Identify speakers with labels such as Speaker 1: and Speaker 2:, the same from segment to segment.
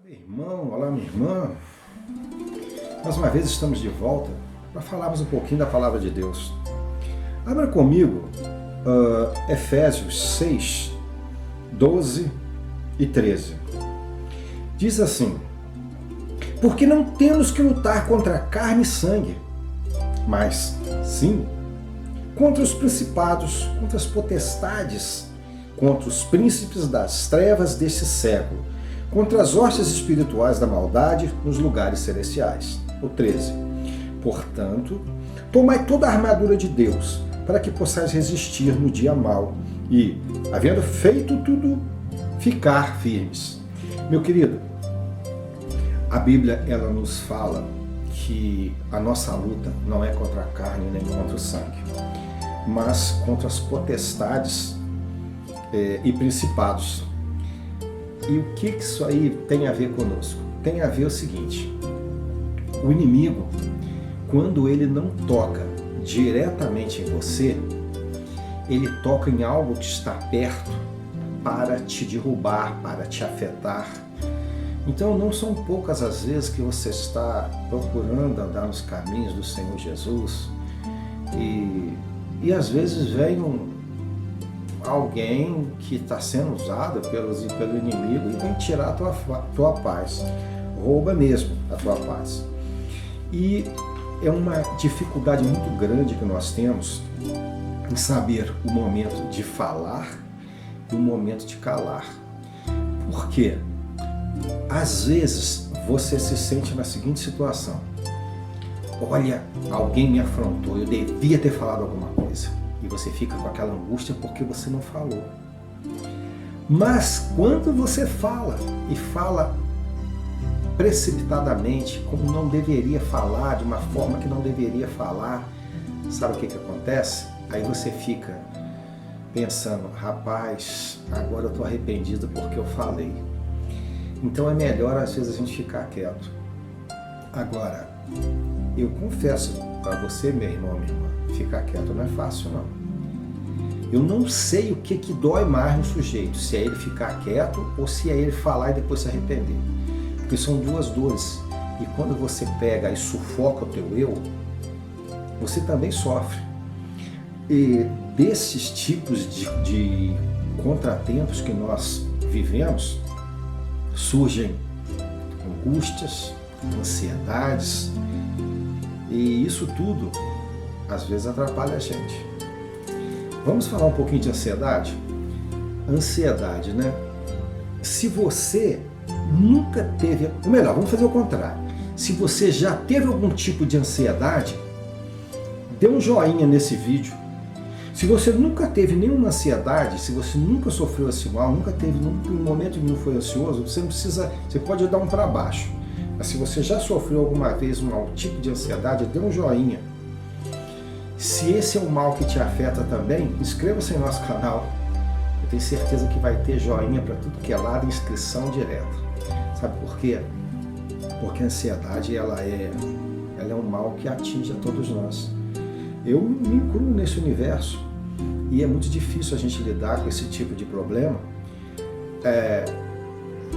Speaker 1: Meu irmão, olá minha irmã, mais uma vez estamos de volta para falarmos um pouquinho da Palavra de Deus. Abra comigo Efésios 6, 12 e 13. Diz assim: porque não temos que lutar contra carne e sangue, mas sim contra os principados, contra as potestades, contra os príncipes das trevas deste século, contra as hostes espirituais da maldade nos lugares celestiais. O 13. Portanto, tomai toda a armadura de Deus, para que possais resistir no dia mau e, havendo feito tudo, ficar firmes. Meu querido, a Bíblia ela nos fala que a nossa luta não é contra a carne nem contra o sangue, mas contra as potestades e principados. E o que isso aí tem a ver conosco? Tem a ver o seguinte: o inimigo, quando ele não toca diretamente em você, ele toca em algo que está perto para te derrubar, para te afetar. Então não são poucas as vezes que você está procurando andar nos caminhos do Senhor Jesus e às vezes vem alguém que está sendo usado pelo inimigo e vem tirar a tua paz, rouba mesmo a tua paz. E é uma dificuldade muito grande que nós temos em saber o momento de falar e o momento de calar. Por quê? Às vezes você se sente na seguinte situação: olha, alguém me afrontou, eu devia ter falado alguma coisa. E você fica com aquela angústia porque você não falou. Mas quando você fala, e fala precipitadamente, como não deveria falar, de uma forma que não deveria falar, sabe o que acontece? Aí você fica pensando: rapaz, agora eu estou arrependido porque eu falei. Então é melhor às vezes a gente ficar quieto. Agora, eu confesso para você, meu irmão, minha irmã, ficar quieto não é fácil, não. Eu não sei o que dói mais no sujeito, se é ele ficar quieto ou se é ele falar e depois se arrepender. Porque são duas dores. E quando você pega e sufoca o teu eu, você também sofre. E desses tipos de contratempos que nós vivemos, surgem angústias, ansiedades, e isso tudo às vezes atrapalha a gente. Vamos falar um pouquinho de ansiedade? Ansiedade, né? Se você nunca teve, ou melhor, vamos fazer o contrário. Se você já teve algum tipo de ansiedade, dê um joinha nesse vídeo. Se você nunca teve nenhuma ansiedade, se você nunca sofreu esse mal, nunca teve um momento nenhum foi ansioso, você não precisa, você pode dar um para baixo. Mas se você já sofreu alguma vez um tipo de ansiedade, dê um joinha. Se esse é o mal que te afeta também, inscreva-se em nosso canal. Eu tenho certeza que vai ter joinha para tudo que é lado e inscrição direta. Sabe por quê? Porque a ansiedade ela é um mal que atinge a todos nós. Eu me incluo nesse universo e é muito difícil a gente lidar com esse tipo de problema.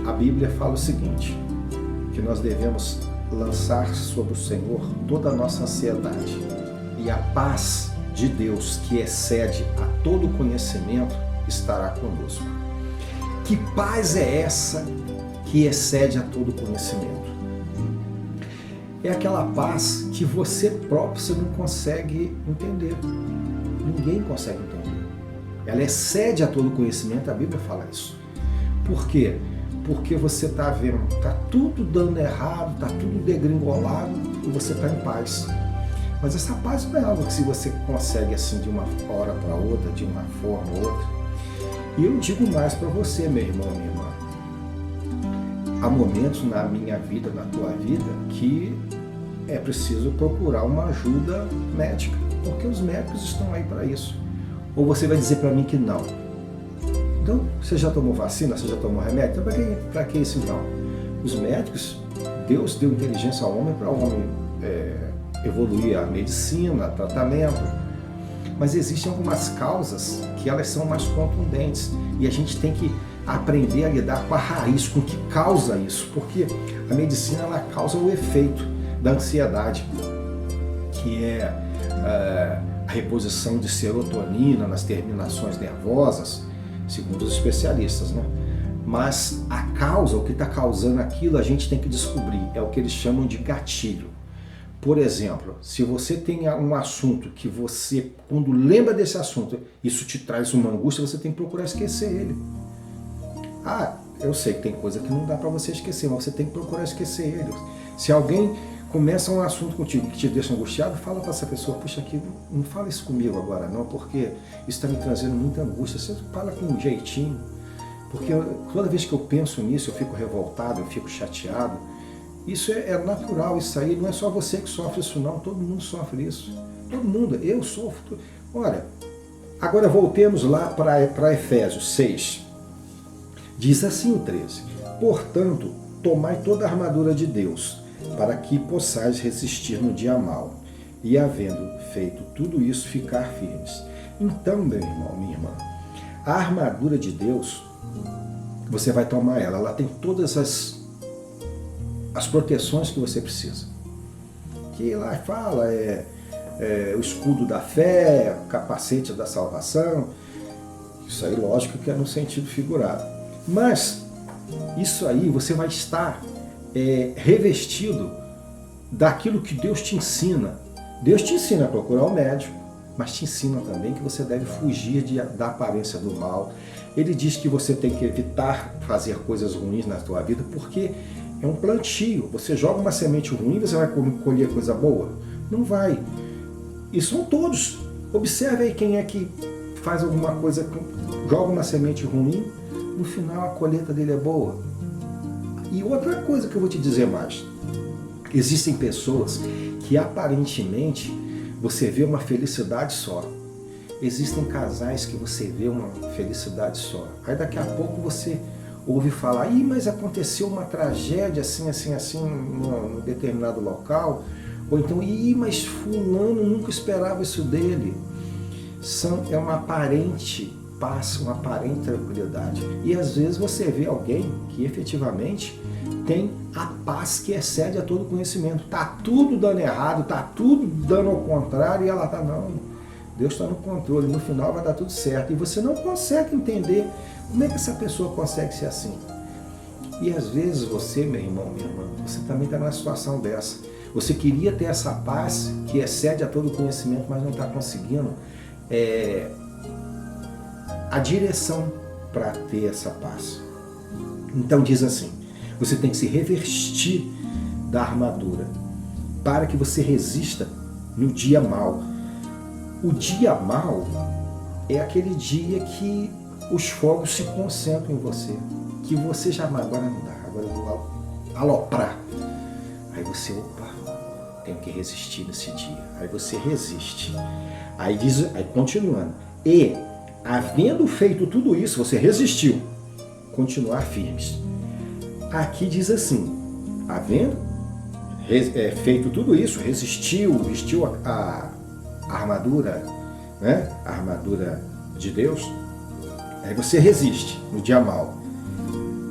Speaker 1: A Bíblia fala o seguinte, que nós devemos lançar sobre o Senhor toda a nossa ansiedade, e a paz de Deus, que excede a todo conhecimento, estará conosco. Que paz é essa que excede a todo conhecimento? É aquela paz que você próprio você não consegue entender. Ninguém consegue entender. Ela excede a todo conhecimento, a Bíblia fala isso. Por quê? Porque você está vendo, está tudo dando errado, está tudo degringolado e você está em paz. Mas essa paz não é algo que se você consegue assim de uma hora para outra, de uma forma ou outra. E eu digo mais para você, meu irmão, minha irmã. Há momentos na minha vida, na tua vida, que é preciso procurar uma ajuda médica, porque os médicos estão aí para isso. Ou você vai dizer para mim que não. Então, você já tomou vacina? Você já tomou remédio? Então, para que isso não? Os médicos, Deus deu inteligência ao homem para o homem evoluir a medicina, tratamento. Mas existem algumas causas que elas são mais contundentes e a gente tem que aprender a lidar com a raiz, com o que causa isso, porque a medicina ela causa o efeito da ansiedade, que é a reposição de serotonina nas terminações nervosas, segundo os especialistas, né? Mas a causa, o que está causando aquilo, a gente tem que descobrir, é o que eles chamam de gatilho. Por exemplo, se você tem um assunto que você, quando lembra desse assunto, isso te traz uma angústia, você tem que procurar esquecer ele. Eu sei que tem coisa que não dá para você esquecer, mas você tem que procurar esquecer ele. Se alguém começa um assunto contigo que te deixa angustiado, fala para essa pessoa, puxa aqui, não fala isso comigo agora não, porque isso está me trazendo muita angústia. Você fala com um jeitinho, porque toda vez que eu penso nisso, eu fico revoltado, eu fico chateado. Isso é natural, isso aí, não é só você que sofre isso não, todo mundo sofre isso. Todo mundo, eu sofro. Olha, agora voltemos lá para Efésios 6. Diz assim o 13, portanto, tomai toda a armadura de Deus, para que possais resistir no dia mau, e havendo feito tudo isso, ficar firmes. Então, meu irmão, minha irmã, a armadura de Deus, você vai tomar ela tem todas as proteções que você precisa. Que lá fala, o escudo da fé, o capacete da salvação, isso aí lógico que é no sentido figurado. Mas isso aí você vai estar revestido daquilo que Deus te ensina. Deus te ensina a procurar o médico, mas te ensina também que você deve fugir da aparência do mal. Ele diz que você tem que evitar fazer coisas ruins na sua vida, porque é um plantio. Você joga uma semente ruim, você vai colher coisa boa? Não vai. E são todos. Observe aí quem é que faz alguma coisa, joga uma semente ruim, no final a colheita dele é boa. E outra coisa que eu vou te dizer mais. Existem pessoas que aparentemente você vê uma felicidade só. Existem casais que você vê uma felicidade só. Aí daqui a pouco você ouve falar, mas aconteceu uma tragédia assim, num determinado local. Ou então, mas fulano nunca esperava isso dele. É uma aparente paz, uma aparente tranquilidade. E às vezes você vê alguém que efetivamente tem a paz que excede a todo conhecimento. Está tudo dando errado, está tudo dando ao contrário, e ela está, não, Deus está no controle, no final vai dar tudo certo. E você não consegue entender como é que essa pessoa consegue ser assim. E às vezes você, meu irmão, minha irmã, você também está numa situação dessa. Você queria ter essa paz que excede a todo conhecimento, mas não está conseguindo a direção para ter essa paz. Então diz assim, você tem que se revestir da armadura para que você resista no dia mau. O dia mau é aquele dia que os fogos se concentram em você, que você já, agora não dá, agora eu vou aloprar. Aí você, tenho que resistir nesse dia. Aí você resiste. Aí continuando, havendo feito tudo isso, você resistiu, continuar firmes. Aqui diz assim, havendo feito tudo isso, resistiu, vestiu a armadura, né? A armadura de Deus, aí você resiste no dia mau.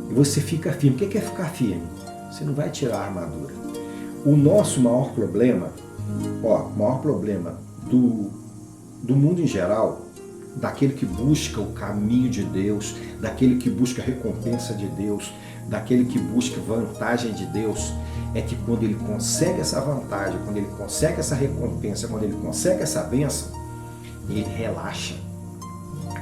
Speaker 1: E você fica firme. O que é ficar firme? Você não vai tirar a armadura. O nosso maior problema, do mundo em geral, daquele que busca o caminho de Deus, daquele que busca a recompensa de Deus, daquele que busca vantagem de Deus, é que quando ele consegue essa vantagem, quando ele consegue essa recompensa, quando ele consegue essa bênção, ele relaxa.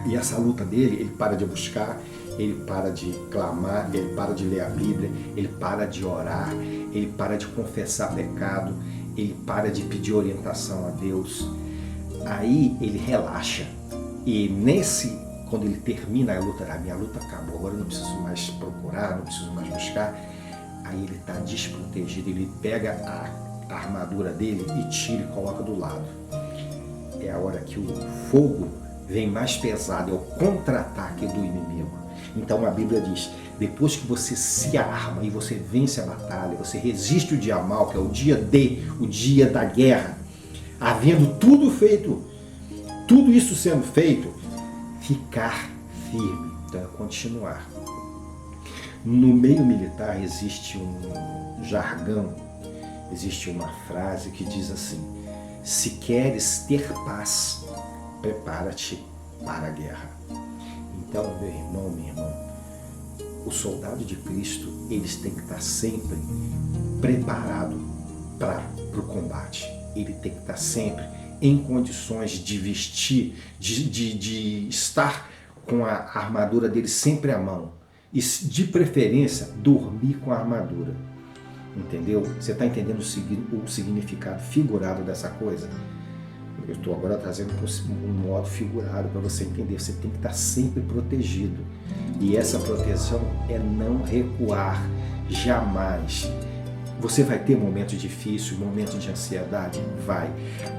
Speaker 1: E essa luta dele, ele para de buscar, ele para de clamar, ele para de ler a Bíblia, ele para de orar, ele para de confessar pecado, ele para de pedir orientação a Deus. Aí ele relaxa. E quando ele termina a luta, a minha luta acabou, agora eu não preciso mais procurar, não preciso mais buscar. Aí ele está desprotegido, ele pega a armadura dele e tira e coloca do lado. É a hora que o fogo vem mais pesado, é o contra-ataque do inimigo. Então a Bíblia diz, depois que você se arma e você vence a batalha, você resiste o dia mau, que é o dia da guerra, havendo tudo feito, tudo isso sendo feito, ficar firme, então é continuar. No meio militar existe um jargão, existe uma frase que diz assim: se queres ter paz, prepara-te para a guerra. Então, meu irmão, minha irmã, o soldado de Cristo, eles têm que estar sempre preparado para o combate. Ele tem que estar sempre em condições de vestir, de estar com a armadura dele sempre à mão. E, de preferência, dormir com a armadura. Entendeu? Você está entendendo o significado figurado dessa coisa? Eu estou agora trazendo um modo figurado para você entender. Você tem que estar sempre protegido. E essa proteção é não recuar, jamais. Você vai ter momentos difíceis, momentos de ansiedade? Vai.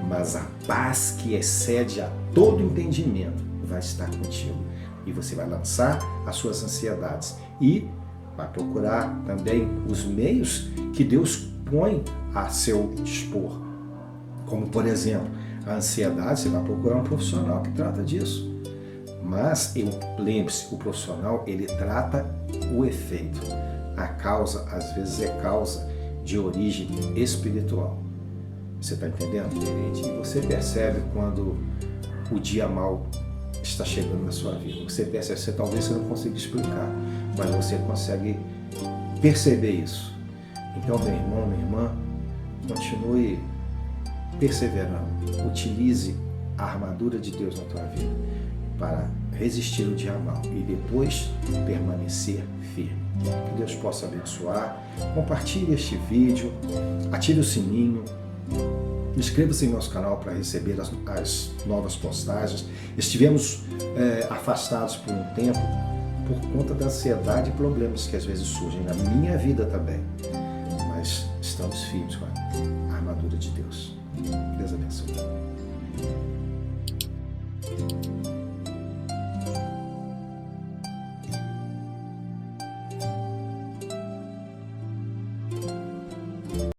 Speaker 1: Mas a paz que excede a todo entendimento vai estar contigo. E você vai lançar as suas ansiedades. E vai procurar também os meios que Deus põe a seu dispor. Como, por exemplo, a ansiedade, você vai procurar um profissional que trata disso. Mas, lembre-se, o profissional, ele trata o efeito. A causa, às vezes, é causa de origem espiritual. Você está entendendo? E você percebe quando o dia mal está chegando na sua vida. Você percebe, talvez você não consiga explicar, mas você consegue perceber isso. Então, meu irmão, minha irmã, continue perseverando. Utilize a armadura de Deus na tua vida para resistir o dia mal e depois permanecer firme. Que Deus possa abençoar. Compartilhe este vídeo, ative o sininho, inscreva-se em nosso canal para receber as novas postagens. Estivemos afastados por um tempo por conta da ansiedade e problemas que às vezes surgem na minha vida também. Mas estamos firmes com a armadura de Deus. Deus abençoe.